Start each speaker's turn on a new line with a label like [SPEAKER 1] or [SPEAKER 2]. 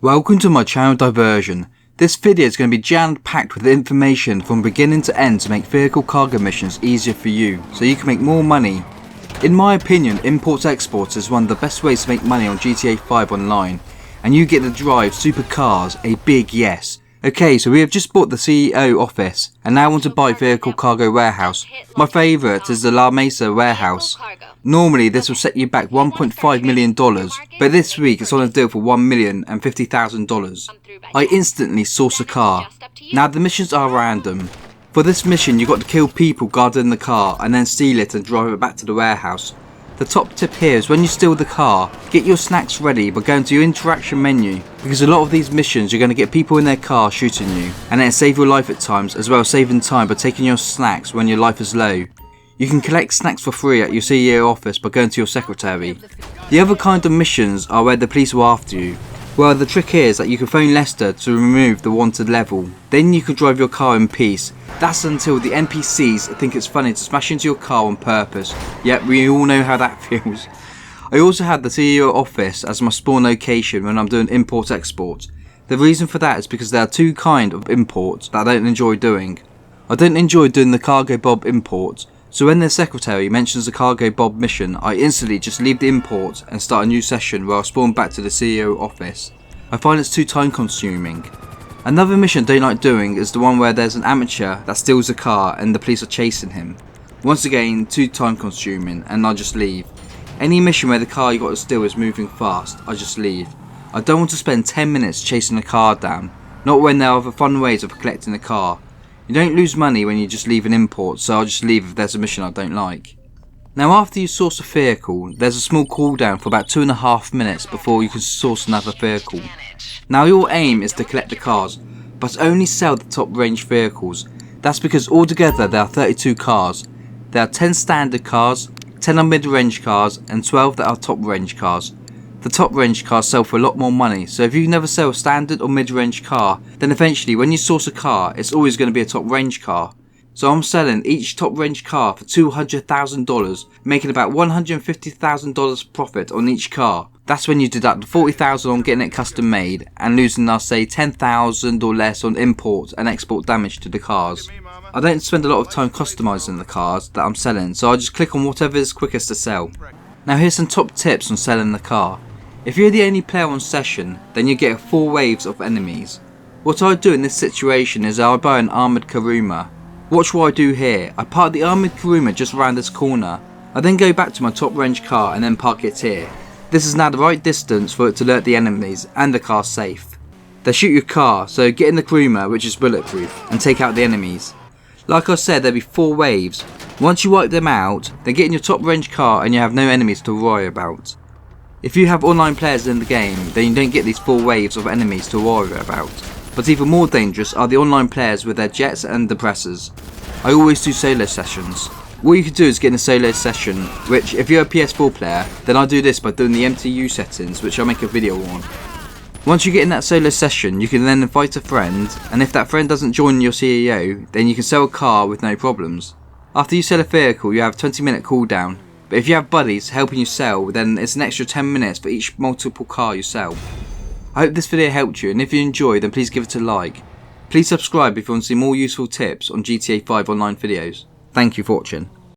[SPEAKER 1] Welcome to my channel Diversion. This video is going to be jam-packed with information from beginning to end to make vehicle cargo missions easier for you, so you can make more money. In my opinion, import-export is one of the best ways to make money on GTA 5 online, and you get to drive supercars, a big yes. Okay, so we have just bought the CEO office, and now want to buy vehicle cargo warehouse. My favourite is the La Mesa warehouse. Normally this will set you back $1.5 million, but this week it's on a deal for $1,050,000. I instantly source a car. Now the missions are random. For this mission you got to kill people guarding the car and then steal it and drive it back to the warehouse. The top tip here is when you steal the car, get your snacks ready by going to your interaction menu, because a lot of these missions you're going to get people in their car shooting you, and it'll save your life at times, as well as saving time by taking your snacks when your life is low. You can collect snacks for free at your CEO office by going to your secretary. The other kind of missions are where the police are after you. Well, the trick here is that you can phone Lester to remove the wanted level. Then you can drive your car in peace. That's until the NPCs think it's funny to smash into your car on purpose. Yep, we all know how that feels. I also have the CEO office as my spawn location when I'm doing import-export. The reason for that is because there are two kinds of imports that I don't enjoy doing. I don't enjoy doing the cargo bob import. So when the secretary mentions the cargo bob mission, I instantly just leave the import and start a new session where I spawn back to the CEO office. I find it's too time consuming. Another mission I don't like doing is the one where there's an amateur that steals a car and the police are chasing him. Once again, too time consuming, and I just leave. Any mission where the car you got to steal is moving fast, I just leave. I don't want to spend 10 minutes chasing a car down, not when there are other fun ways of collecting a car. You don't lose money when you just leave an import, so I'll just leave if there's a mission I don't like. Now after you source a vehicle, there's a small cooldown for about 2.5 minutes before you can source another vehicle. Now your aim is to collect the cars, but only sell the top range vehicles. That's because altogether there are 32 cars. There are 10 standard cars, 10 are mid-range cars, and 12 that are top range cars. The top range cars sell for a lot more money, so if you never sell a standard or mid-range car, then eventually when you source a car, it's always going to be a top range car. So I'm selling each top range car for $200,000, making about $150,000 profit on each car. That's when you deduct the $40,000 on getting it custom made, and losing I'll say $10,000 or less on import and export damage to the cars. I don't spend a lot of time customizing the cars that I'm selling, so I just click on whatever is quickest to sell. Now here's some top tips on selling the car. If you're the only player on session, then you get 4 waves of enemies. What I do in this situation is I buy an armoured Kuruma. Watch what I do here. I park the armoured Kuruma just around this corner. I then go back to my top range car and then park it here. This is now the right distance for it to alert the enemies and the car safe. They shoot your car, so get in the Kuruma, which is bulletproof, and take out the enemies. Like I said, there'll be 4 waves. Once you wipe them out, then get in your top range car and you have no enemies to worry about. If you have online players in the game, then you don't get these 4 waves of enemies to worry about. But even more dangerous are the online players with their jets and depressors. I always do solo sessions. What you can do is get in a solo session, which if you're a PS4 player, then I do this by doing the MTU settings, which I'll make a video on. Once you get in that solo session, you can then invite a friend, and if that friend doesn't join your CEO, then you can sell a car with no problems. After you sell a vehicle, you have a 20-minute cooldown. But if you have buddies helping you sell, then it's an extra 10 minutes for each multiple car you sell. I hope this video helped you, and if you enjoyed, then please give it a like. Please subscribe if you want to see more useful tips on GTA 5 online videos. Thank you for watching.